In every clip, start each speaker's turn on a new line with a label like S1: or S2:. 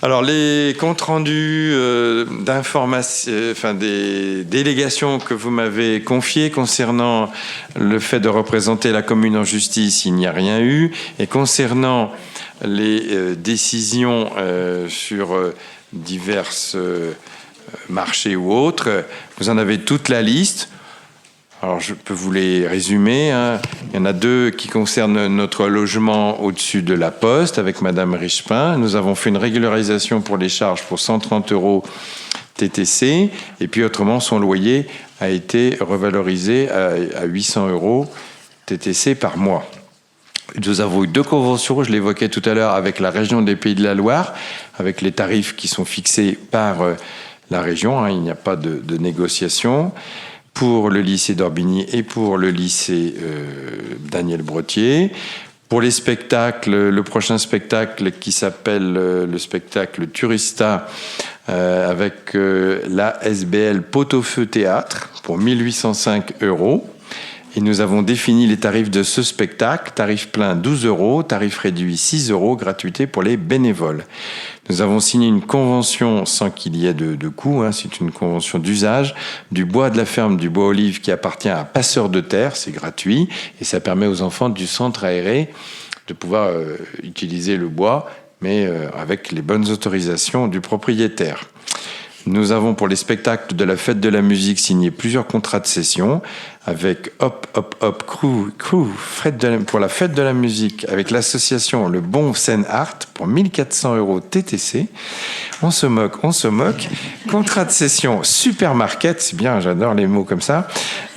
S1: Alors, les comptes rendus d'information, enfin des délégations que vous m'avez confiées concernant le fait de représenter la commune en justice, il n'y a rien eu. Et concernant les décisions sur diverses marchés ou autres, vous en avez toute la liste. Alors, je peux vous les résumer. Il y en a 2 qui concernent notre logement au-dessus de la Poste avec Madame Richepin. Nous avons fait une régularisation pour les charges pour 130 € TTC. Et puis, autrement, son loyer a été revalorisé à 800 € TTC par mois. Nous avons eu 2 conventions, je l'évoquais tout à l'heure, avec la région des Pays de la Loire, avec les tarifs qui sont fixés par la région. Il n'y a pas de négociation. Pour le lycée d'Orbigny et pour le lycée Daniel Brottier. Pour les spectacles, le prochain spectacle qui s'appelle le spectacle Turista avec la SBL Pot-au-Feu Théâtre pour 1805 €. Et nous avons défini les tarifs de ce spectacle. Tarif plein 12 €, tarif réduit 6 €, gratuité pour les bénévoles. Nous avons signé une convention sans qu'il y ait de coût, c'est une convention d'usage, du bois de la ferme du Bois Olive qui appartient à Passeurs de Terre, c'est gratuit, et ça permet aux enfants du centre aéré de pouvoir utiliser le bois, mais avec les bonnes autorisations du propriétaire. Nous avons pour les spectacles de la fête de la musique signé plusieurs contrats de cession avec Crew pour la fête de la musique avec l'association Le Bon Scène Art pour 1400 € TTC. On se moque. Contrat de cession Supermarket, c'est bien, j'adore les mots comme ça.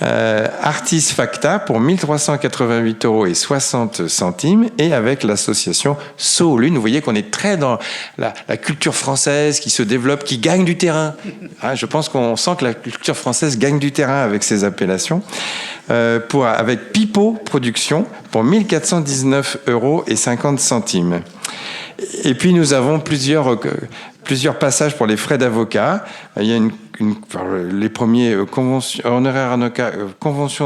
S1: Artis Facta pour 1388 € 60 centimes et avec l'association Saut Lune. Vous voyez qu'on est très dans la culture française qui se développe, qui gagne du terrain. Je pense qu'on sent que la culture française gagne du terrain avec ces appellations. Avec Pipo Production pour 1419 € 50 centimes. Et puis nous avons plusieurs passages pour les frais d'avocat. Il y a les premiers conventions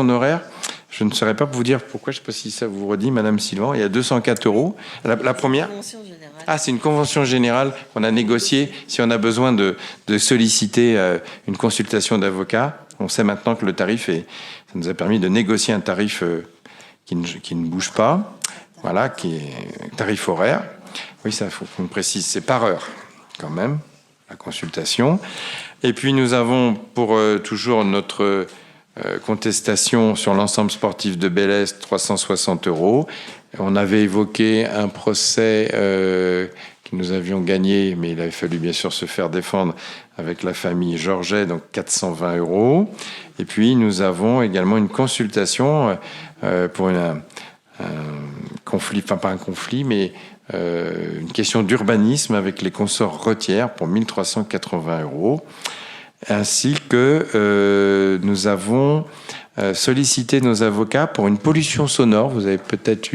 S1: honoraires. Je ne saurais pas vous dire pourquoi, je ne sais pas si ça vous redit, Madame Sylvan. Il y a 204 €. La première. C'est une convention générale qu'on a négociée si on a besoin de solliciter une consultation d'avocat. On sait maintenant que le tarif ça nous a permis de négocier un tarif qui ne bouge pas, voilà, qui est tarif horaire. Oui, ça faut qu'on précise, c'est par heure quand même, la consultation. Et puis nous avons pour toujours notre contestation sur l'ensemble sportif de Bélès, 360 €. On avait évoqué un procès que nous avions gagné, mais il avait fallu bien sûr se faire défendre avec la famille Georget, donc 420 €. Et puis nous avons également une consultation pour un conflit, enfin pas un conflit, mais une question d'urbanisme avec les consorts Retière pour 1380 €. Ainsi que nous avons sollicité nos avocats pour une pollution sonore. Vous avez peut-être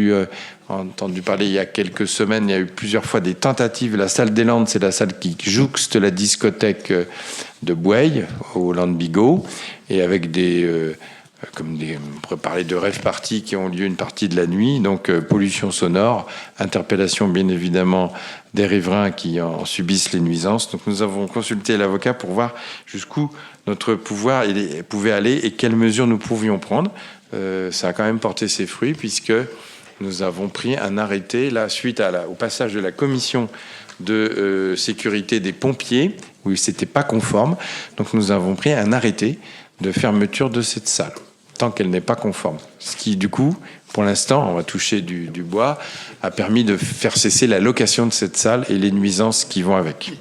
S1: entendu parler il y a quelques semaines, il y a eu plusieurs fois des tentatives. La salle des Landes, c'est la salle qui jouxte la discothèque de Boueil, au Land Bigot, et avec on pourrait parler de rave parties qui ont lieu une partie de la nuit, donc pollution sonore, interpellation bien évidemment des riverains qui en subissent les nuisances. Donc nous avons consulté l'avocat pour voir jusqu'où notre pouvoir pouvait aller et quelles mesures nous pouvions prendre. Ça a quand même porté ses fruits puisque nous avons pris un arrêté là, suite au passage de la commission de sécurité des pompiers où c'était pas conforme. Donc nous avons pris un arrêté de fermeture de cette salle tant qu'elle n'est pas conforme. Ce qui, du coup, pour l'instant, on va toucher du bois, a permis de faire cesser la location de cette salle et les nuisances qui vont avec.